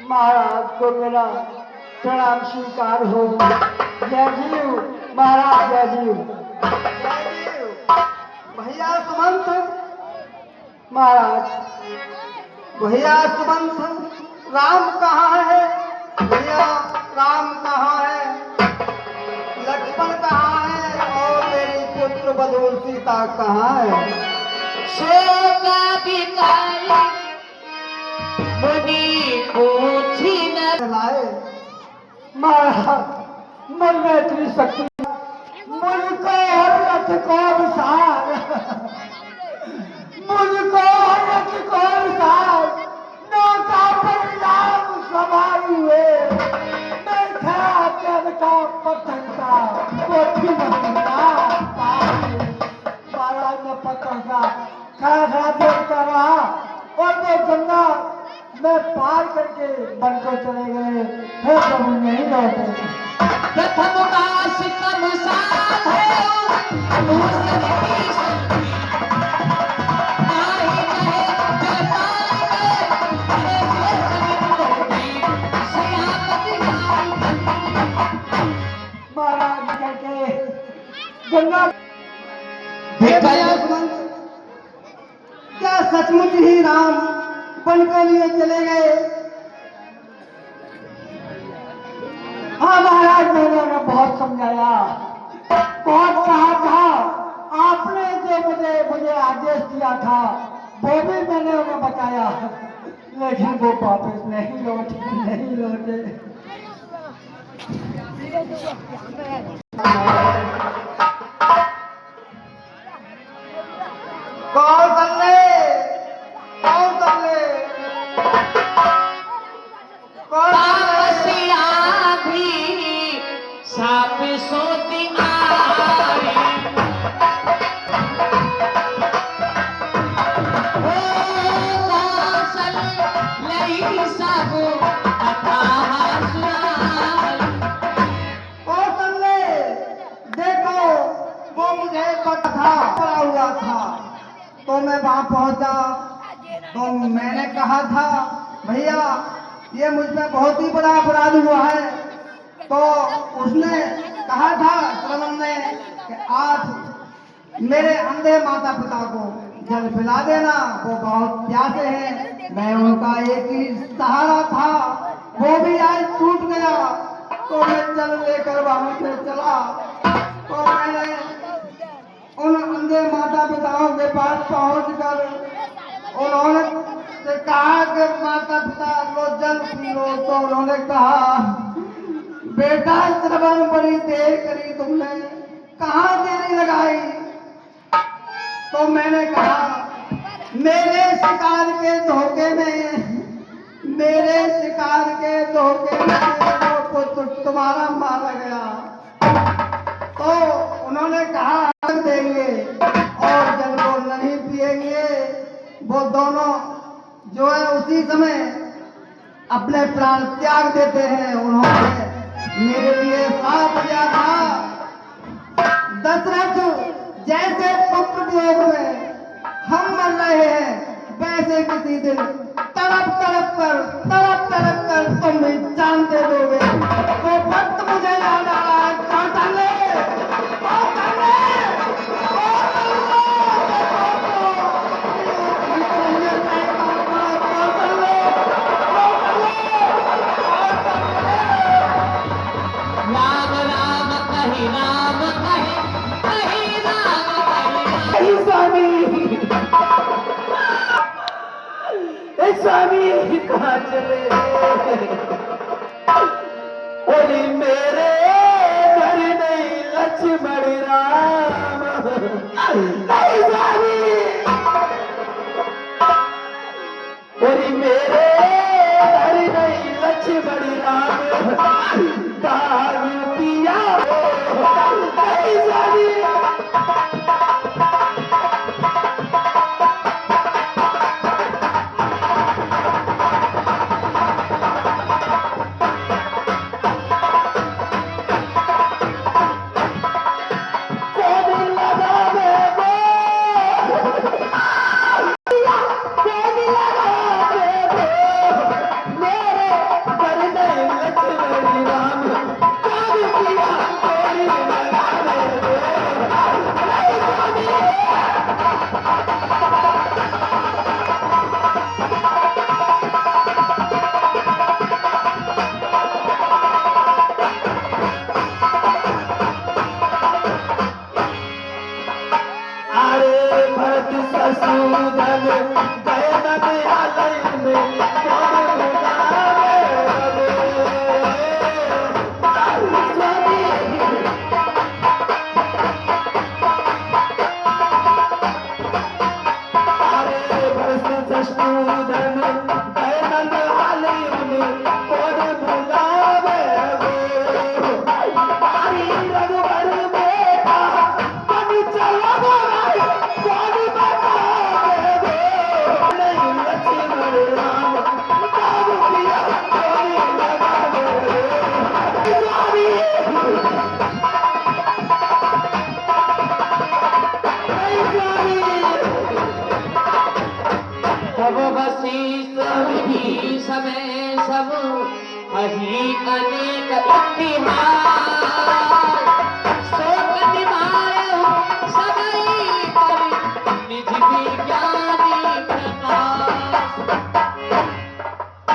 महाराज को मेरा प्रणाम स्वीकार हो। जय जीव महाराज, जय जीव। भैया सुमंत, महाराज भैया सुमंत, राम कहाँ है? भैया राम कहाँ है? लक्ष्मण कहाँ है? और मेरी पुत्र बधूर सीता कहाँ है? शोका बिकाई मुनि पूछी न लाए महाराज मन में इतनी शक्ति, मुझको औरत को विशाल, मुझको औरत को विशाल, नौका परिणाम सवार हुए, मैं था जब का पतंगा कोठी बनता महाराज ने पतंगा खड़ा खड़ा देखता रहा और वो गंगा में पार करके बन को चले गए। फिर प्रभु नहीं लौटे। प्रथम काश कम साध है महाराज करके गंगा क्या सचमुच ही राम वन के लिए चले गए? हाँ महाराज, मैंने उन्हें बहुत समझाया, बहुत कहा था, आपने जो मुझे आदेश दिया था वो भी मैंने उन्हें बताया, लेकिन वो वापस नहीं लौटे। कौशल्य, कौशल्य, तापसिया भी साप सोती आई हो कौशल लई सब अथाह सुनाई। कौशल्य, देखो वो मुझे पता पड़ा हुआ था, तो मैं वहां पहुंचा तो मैंने कहा था भैया ये मुझ पे बहुत ही बड़ा अपराध हुआ है। तो उसने कहा था श्रवण ने कि आप मेरे अंधे माता पिता को जल पिला देना, वो बहुत प्यासे हैं, मैं उनका एक ही सहारा था, वो भी आज टूट गया। तो मैं जल लेकर वहां से चला, तो मैंने उन अंधे माता पिताओं के पास पहुंचकर उन्होंने से कहा कि माता पिता लो जल पी लो। तो उन्होंने कहा बेटा श्रवण बड़ी देर करी तुमने, कहाँ देरी लगाई? तो मैंने कहा मेरे शिकार के धोखे में, मेरे शिकार के धोखे में वो पुत्र तुम्हारा मारा गया। तो उन्होंने कहा देंगे और जल को नहीं पिएंगे। वो दोनों जो है उसी समय अपने प्राण त्याग देते हैं। उन्होंने मेरे लिए साथ दिया था। दशरथ जैसे पुत्र वियोग में हम मर रहे हैं, वैसे किसी दिन तड़प तड़प कर तुम भी जान दे दोगे। वो वक्त मुझे याद आ रहा है। कौशल्य, कौशल्य, राम राम कही राम कही राम कही ए स्वामी, ए स्वामी कहाँ चले? बोली मेरे घर नहीं लक्ष्मण राम। नहीं स्वामी, बोली मेरे घर नहीं लक्ष्मण राम। दारू पिया नहीं स्वामी। सब बसी सभी समय सब अही अनेक इतिहास शोक निवारहु सबई पर निज विज्ञानी प्रकाश।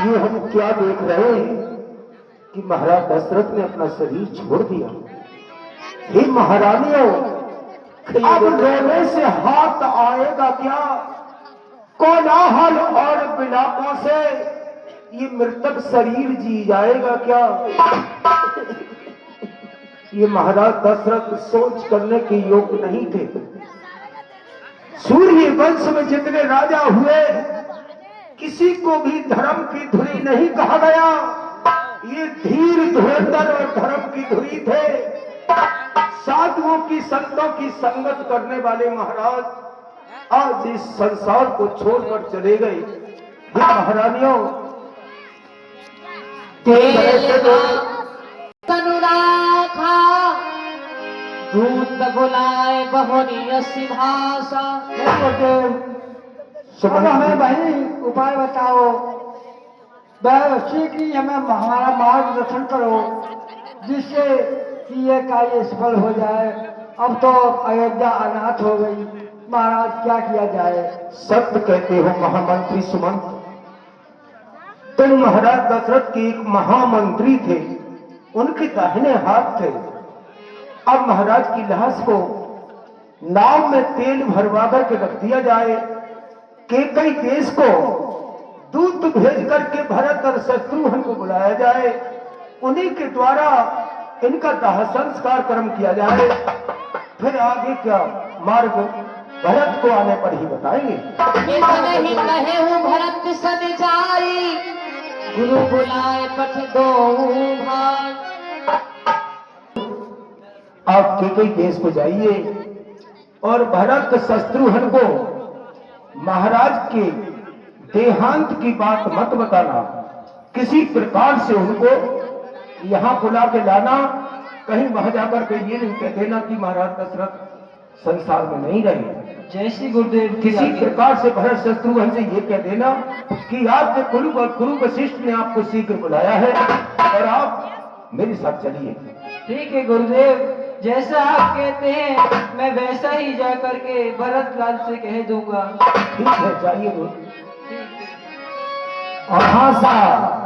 ये हम क्या देख रहे हैं कि महाराज दशरथ ने अपना शरीर छोड़ दिया। हे महारानियों, अब रोने से हाथ आएगा क्या? कोलाहल और विलापों से ये मृतक शरीर जी जाएगा क्या? ये महाराज दशरथ सोच करने के योग्य नहीं थे। सूर्य वंश में जितने राजा हुए किसी को भी धर्म की धुरी नहीं कहा गया। ये धीर धुरंधर और धर्म की धुरी थे। साधुओं की संतों की संगत करने वाले महाराज आज इस संसार को छोड़कर चले गए। हे महारानियों, अनुराखा दूत बुलाए बहुरी सिंहासा। अब हमें भाई उपाय बताओ, शीघ्र ही हमें हमारा मार्गदर्शन करो जिससे कि ये कार्य सफल हो जाए। अब तो अयोध्या अनाथ हो गई, महाराज क्या किया जाए? सत्य कहते हो महामंत्री सुमंत। तुम महाराज दशरथ के एक महामंत्री थे, उनके दाहिने हाथ थे। अब महाराज की लाश को नाव में तेल भरवा करके रख दिया जाए। केकई देश को दूत भेज करके भरत और शत्रुघ्न को बुलाया जाए। उन्हीं के द्वारा इनका दाह संस्कार कर्म किया जाए। फिर आगे क्या मार्ग भरत को आने पर ही बताएंगे। नहीं कहे हूँ भरत सद जाई गुरु बुलाए पठ दो भाई। आप केकई देश को जाइए और भरत शत्रुघ्न को महाराज के देहांत की बात मत बताना। किसी प्रकार से उनको यहाँ बुला के लाना। कहीं वहां जाकर के ये नहीं कह देना कि महाराज दशरथ संसार में नहीं रहे। जैसी गुरुदेव की किसी आज्ञा। प्रकार से भरत शत्रुघ्न से ये कह देना कि आपके गुरु वशिष्ठ ने आपको शीघ्र बुलाया है और आप मेरे साथ चलिए। ठीक है गुरुदेव, जैसा आप कहते हैं मैं वैसा ही जा करके भरत लाल से कह दूंगा। ठीक है, जाइए गुरु। और हाँ साहब,